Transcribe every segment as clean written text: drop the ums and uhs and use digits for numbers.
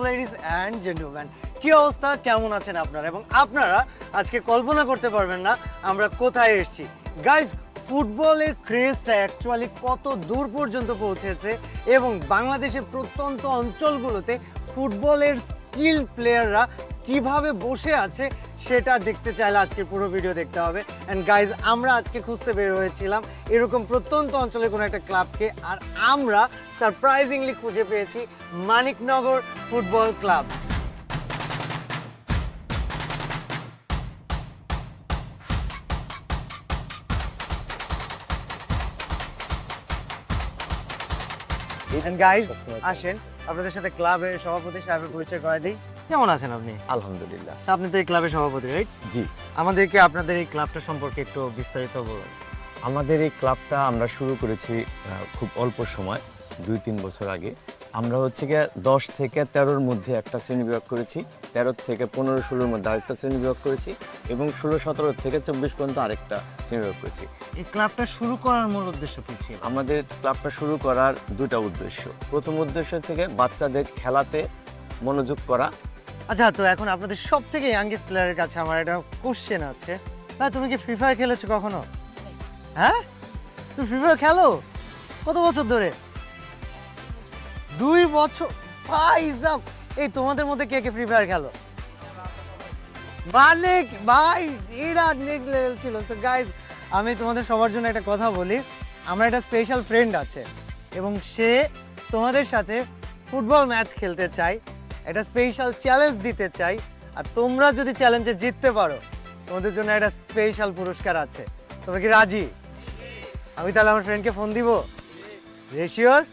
Ladies and gentleman, কি অবস্থা, কেমন আছেন আপনারা? এবং আপনারা আজকে কল্পনা করতে পারবেন না আমরা কোথায় এসেছি। গাইজ, ফুটবলের ক্রেজটা অ্যাকচুয়ালি কত দূর পর্যন্ত পৌঁছেছে এবং বাংলাদেশের প্রত্যন্ত অঞ্চলগুলোতে ফুটবলের স্কিল প্লেয়াররা কিভাবে বসে আছে সেটা দেখতে চাইলে আজকের পুরো ভিডিও দেখতে হবে। অ্যান্ড গাইজ, আমরা আজকে খুঁজতে বের হয়েছিলাম এরকম প্রত্যন্ত অঞ্চলের কোনো একটা ক্লাবকে, আর আমরা সারপ্রাইজিংলি খুঁজে পেয়েছি মানিকনগর ফুটবল ক্লাব। গাইজ, আসেন আপনাদের সাথে ক্লাবের সভাপতি সাহেবের পরিচয় করাই দিই। কেমন আছেন আপনি? আলহামদুলিল্লাহ। আপনি তো এই ক্লাবের সভাপতি, রাইট? জি, আমাদেরকে আপনাদের এই ক্লাবটা সম্পর্কে একটু বিস্তারিত বলুন। আমাদের এই ক্লাবটা আমরা শুরু করেছি খুব অল্প সময়, 2-3 বছর আগে। আমরা হচ্ছে গিয়ে 10 থেকে 13-র মধ্যে একটা শ্রেণী বিভাগ করেছি, 13 থেকে 15-16-র মধ্যে আরেকটা শ্রেণী বিভাগ করেছি এবং 16-17 থেকে 24 পর্যন্ত আরেকটা শ্রেণী বিভাগ করেছি। এই ক্লাবটা শুরু করার মূল উদ্দেশ্য কি ছিল? আমাদের ক্লাবটা শুরু করার দুটা উদ্দেশ্য। প্রথম উদ্দেশ্য থেকে বাচ্চাদের খেলাতে মনোযোগ করা। আচ্ছা, তো এখন আপনাদের সব থেকে ইয়াংগেস্ট প্লেয়ারের কাছে আমার একটা কোশ্চেন আছে। ভাই, তুমি কি ফ্রি ফায়ার খেলেছো কখনো? হ্যাঁ, তুমি ফ্রি ফায়ার খেলো কত বছর ধরে? 2 বছর? ভাই সাব, এই তোমাদের মধ্যে কে কে ফ্রি ফায়ার খেলো? মানে ভাই, এটা নেক্সট লেভেল ছিল। সো গাইজ, আমি তোমাদের সবার জন্য একটা কথা বলি। আমার একটা স্পেশাল ফ্রেন্ড আছে এবং সে তোমাদের সাথে ফুটবল ম্যাচ খেলতে চাই, একটা স্পেশাল চ্যালেঞ্জ দিতে চাই। আর তোমরা যদি চ্যালেঞ্জে জিততে পারো, তোমাদের জন্য একটা স্পেশাল পুরস্কার আছে। তোমরা কি রাজি? আমি তাহলে আমার ফ্রেন্ডকে ফোন দিব। রেশিওর?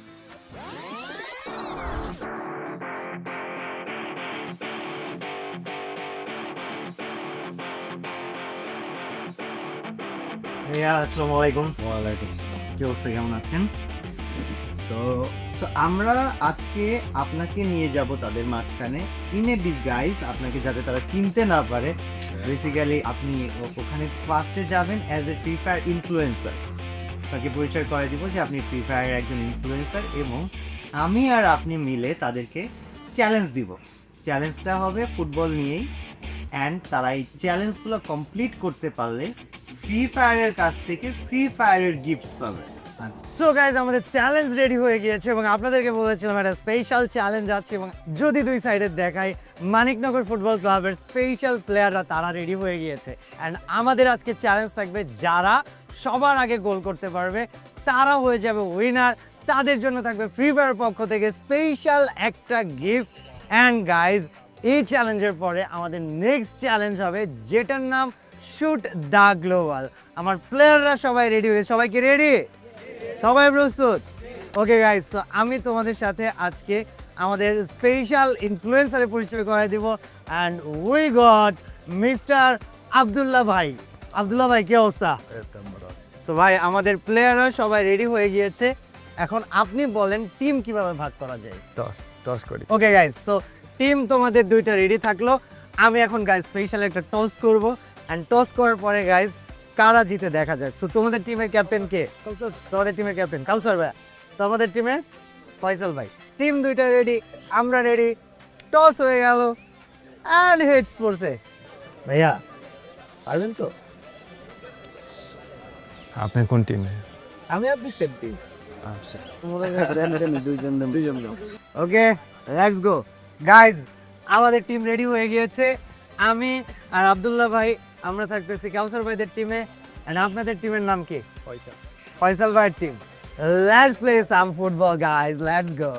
আসসালামু আলাইকুম। ওয়ালাইকুম। কি অবস্থা, কেমন আছেন? সো আমরা আজকে আপনাকে নিয়ে যাব তাদের মাঝখানে, ইন এ ডিসগাইজ, আপনাকে যাতে তারা চিনতে না পারে। বেসিক্যালি আপনি ওখানে ফার্স্টে যাবেন as a free fire influencer. তাকে পরিচয় করে দিব যে আপনি ফ্রি ফায়ারের একজন ইনফ্লুয়েন্সার এবং আমি আর আপনি মিলে তাদেরকে চ্যালেঞ্জ দিব। চ্যালেঞ্জটা হবে ফুটবল নিয়েই, অ্যান্ড তারা এই চ্যালেঞ্জগুলো কমপ্লিট করতে পারলে ফ্রি ফায়ারের কাছ থেকে ফ্রি ফায়ারের গিফটস পাবে। সো গাইজ, আমাদের চ্যালেঞ্জ রেডি হয়ে গিয়েছে এবং আপনাদেরকে বলেছিলাম একটা স্পেশাল চ্যালেঞ্জ আছে। এবং যদি দুই সাইডে দেখাই, মানিকনগর ফুটবল ক্লাবের স্পেশাল প্লেয়াররা তারা রেডি হয়ে গিয়েছে। অ্যান্ড আমাদের আজকে চ্যালেঞ্জ থাকবে, যারা সবার আগে গোল করতে পারবে তারা হয়ে যাবে উইনার। তাদের জন্য থাকবে ফ্রি ফায়ার পক্ষ থেকে স্পেশাল একটা গিফট। অ্যান্ড গাইজ, এই চ্যালেঞ্জের পরে আমাদের নেক্সট চ্যালেঞ্জ হবে, যেটার নাম শুট দ্য গ্লোবাল। আমার প্লেয়াররা সবাই রেডি হয়ে, সবাই কি রেডি? সবাই প্রস্তুত? ওকে গাইস, সো আমি তোমাদের সাথে আজকে আমাদের স্পেশাল ইনফ্লুয়েন্সারের পরিচয় করাই দিব। And we got mister Abdullah ভাই। আব্দুল্লাহ ভাই, কি অবস্থা? সো ভাই, আমাদের প্লেয়াররা সবাই রেডি হয়ে গিয়েছে। এখন আপনি বলেন টিম কিভাবে ভাগ করা যায়? টস করি। ওকে গাইস, সো টিম তোমাদের দুইটা রেডি থাকলো। আমি এখন গাইস স্পেশাল একটা টস করব, অ্যান্ড টস করার পরে গাইস কারা জিতে দেখা যাক। সো তোমাদের টিমের ক্যাপ্টেন কে? তোমাদের টিমের ক্যাপ্টেন কাউসার ভাই। তোমাদের টিমের ফয়সাল ভাই। টিম দুইটা রেডি, আমরা রেডি। টস হয়ে গেল অ্যান্ড হেডস পড়ছে। ভাইয়া, পারবেন তো? আপনি কোন টিমে? আমি আপনি সেম টিম। আচ্ছা, ওকে, লেটস গো গাইজ। আমাদের টিম রেডি হয়ে গিয়েছে। আমি আর আব্দুল্লাহ ভাই আমরা থাকতেছি কাউসার ভাইদের টিমে। এন্ড আপনাদের টিমের নাম কি? ফয়সাল ভাইয়ের team. Let's play some football guys, let's go.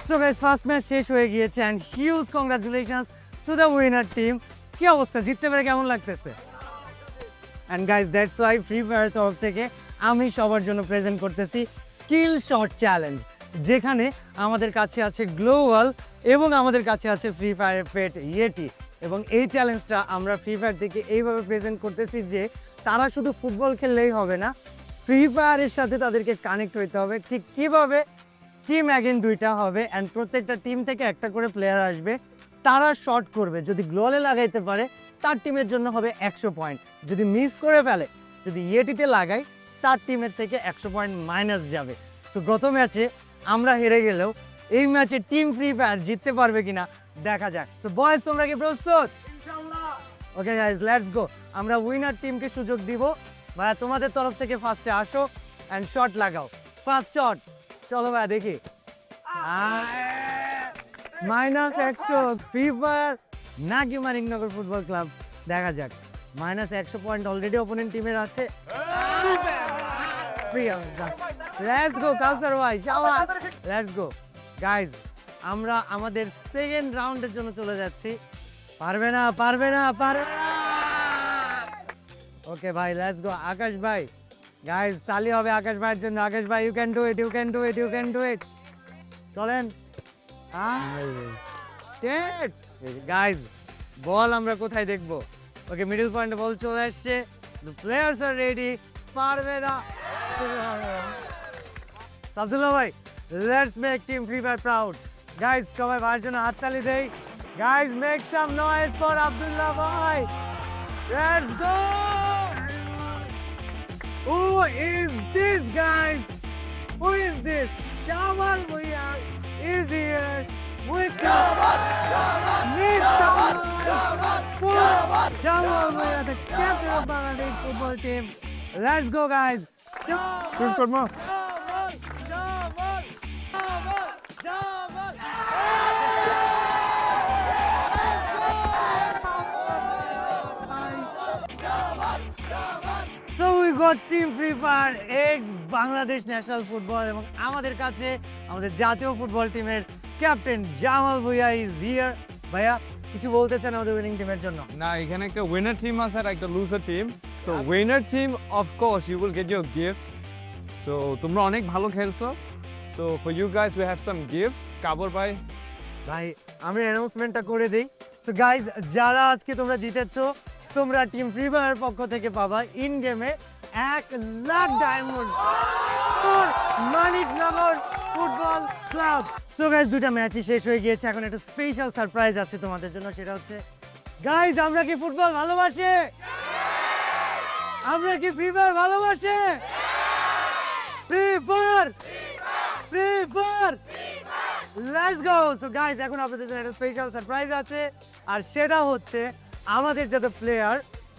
So guys, first match শেষ হয়ে গিয়েছে and huge congratulations to the winner team. কি অবস্থা, জিততে পেরে কেমন লাগতেছে? And guys that's why free fire তরফ থেকে আমি সবার জন্য প্রেজেন্ট করতেছি স্কিল শট চ্যালেঞ্জ, যেখানে আমাদের কাছে আছে গ্লোবাল এবং আমাদের কাছে আছে ফ্রি ফায়ারের পেট ইয়েটি। এবং এই চ্যালেঞ্জটা আমরা ফ্রি ফায়ার থেকে এইভাবে প্রেজেন্ট করতেছি যে তারা শুধু ফুটবল খেললেই হবে না, ফ্রি ফায়ারের সাথে তাদেরকে কানেক্ট হইতে হবে। ঠিক কীভাবে? টিম অ্যাগেন 2টা হবে অ্যান্ড প্রত্যেকটা টিম থেকে একটা করে প্লেয়ার আসবে, তারা শট করবে, যদি গ্লোলে লাগাইতে পারে তার টিমের জন্য হবে 100 পয়েন্ট, যদি মিস করে ফেলে, যদি ইয়েটিতে লাগাই তার টিমের থেকে 100 পয়েন্ট মাইনাস যাবে। সো গত ম্যাচে আমরা হেরে গেলেও এই ম্যাচে টিম ফ্রি ফায়ার জিততে পারবে কিনা দেখা যাক। সো বয়েজ, তোমরা কি প্রস্তুত? Okay guys, let's go. আমরা উইনার টিমকে সুযোগ দিব। ভাইয়া তোমাদের তরফ থেকে ফার্স্টে আসো অ্যান্ড শট লাগাও। ফার্স্ট শট, চলো ভাইয়া দেখি। -100 ফ্রি ফায়ার নাকি মানিকনগর ফুটবল ক্লাব, দেখা যাক। -100 পয়েন্ট অলরেডি অপোনেন্ট টিমের আছে। লেটস গো কাউসার ভাই, শাবাশ, লেটস গো গাইজ। আমরা আমাদের সেকেন্ড রাউন্ডের জন্য চলে যাচ্ছি। পারবে না, পারবে না, পারবে না। ওকে ভাই, লেটস গো। আকাশ ভাই, গাইজ তালি হবে আকাশ ভাইয়ের জন্য। আকাশ ভাই, you can do it, you can do it, you can do it. চলেন। গাইজ, বল আমরা কোথায় দেখবো? ওকে, মিডল পয়েন্টে বল চলে আসছে। The players are ready. পারবে না আব্দুল্লাহ ভাই, let's make team free fire proud. Guys, সবাই ভাইয়ের জন্য হাততালি দেই। Guys, make some noise for Abdullah ভাই। Let's go. Who is this, guys? Who is this? Jamal Bhuiya is here with Jamal Bhuiya, the captain of Bangladesh football team. Let's go, guys. Jamal. So we got Team Free Fire ex Bangladesh national football এবং আমাদের কাছে আমাদের জাতীয় football টিমের captain Jamal Bhuiyan is here. ভাইয়া, কিছু বলতে চান আমাদের উইনিং টিমের জন্য? না, এখানে একটা উইনার টিম আছে আর একটা loser team. So winner team of course you will get your gifts. So তোমরা অনেক ভালো খেলছো। So for you guys we have some gifts. কাবর ভাই, ভাই আমি অ্যানাউন্সমেন্টটা করে দিই। সো গাইজ, যারা আজকে তোমরা জিতেছো, তোমরা টিম ফ্রি ফায়ার পক্ষ থেকে পাবা ইন গেমে 1 lakh diamond Maniknagar football club. So guys, 2টা ম্যাচই শেষ হয়ে গিয়েছে। এখন একটা স্পেশাল সারপ্রাইজ আছে তোমাদের জন্য, সেটা হচ্ছে গাইজ, আমরা কি ফুটবল ভালোবাসি? আমরা কি ফ্রি ফায়ার ভালোবাসি? Free fire, free fire, let's go. So guys, এখন আপনাদের জন্য একটা স্পেশাল সারপ্রাইজ আছে, আর সেটা হচ্ছে আমাদের যত প্লেয়ার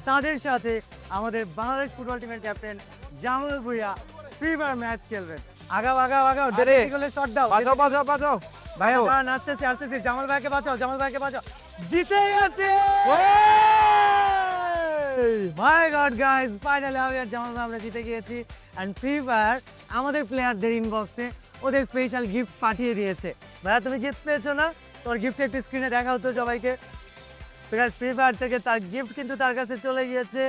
তাদের সাথে আমাদের বাংলাদেশ ফুটবল টিমের captain Jamal Bhuiyan free fire match খেলবেন। আগাও আগাও আগাও, ডেরে শট দাও। বাজাও বাজাও বাজাও। ভাইয়া আসতেছে আসতেছে, জামাল ভাইকে বাঁচাও, জামাল ভাইকে বাঁচাও। জিতে গেছে! মাই গড গাইস, ফাইনালি আমি আর জামাল ভাই আমরা জিতে গিয়েছি। অ্যান্ড ফ্রি ফায়ার আমাদের প্লেয়ারদের ইনবক্সে ওদের স্পেশাল গিফট পাঠিয়ে দিয়েছে। ভাইয়া, তুমি গিফট পেয়েছো না? তোর গিফট একটু স্ক্রিনে দেখাও তো সবাইকে। তো গাইস, ফ্রি ফায়ার থেকে তার গিফট কিন্তু তার কাছে চলে গিয়েছে।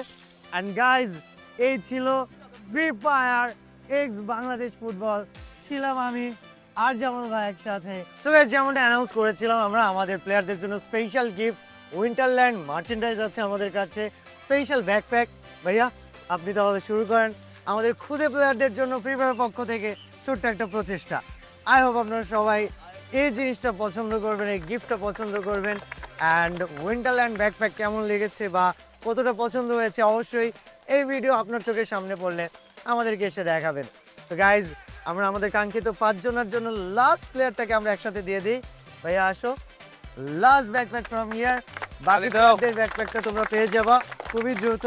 অ্যান্ড গাইজ, এই ছিল free fire x Bangladesh football. ছিলাম আমি আর জামাল ভাই একসাথে। সো গাইস, যেমনটা অ্যানাউন্স করেছিলাম, আমরা আমাদের প্লেয়ারদের জন্য স্পেশাল গিফট উইন্টারল্যান্ড মার্চেন্ডাইজ আছে আমাদের কাছে, স্পেশাল ব্যাকপ্যাক। ভাইয়া, আপনি তাহলে শুরু করেন আমাদের খুদে প্লেয়ারদের জন্য ফ্রি ফায়ার পক্ষ থেকে ছোট্ট একটা প্রচেষ্টা। আই হোপ আপনারা সবাই এই জিনিসটা পছন্দ করবেন, এই গিফটটা পছন্দ করবেন। অ্যান্ড উইন্টারল্যান্ড ব্যাকপ্যাক কেমন লেগেছে বা কতটা পছন্দ হয়েছে, অবশ্যই এই ভিডিও আপনার চোখের সামনে পড়লে আমাদেরকে এসে দেখাবেন। সো গাইজ, আমরা আমাদের কাঙ্ক্ষিত 5 জনের জন্য লাস্ট প্লেয়ারটাকে আমরা একসাথে দিয়ে দিই। ভাইয়া আসো, লাস্ট ব্যাকপ্যাক ফ্রম হিয়ার। বাকি ব্যাকপ্যাকটা তোমরা পেয়ে যাবা খুবই দ্রুত।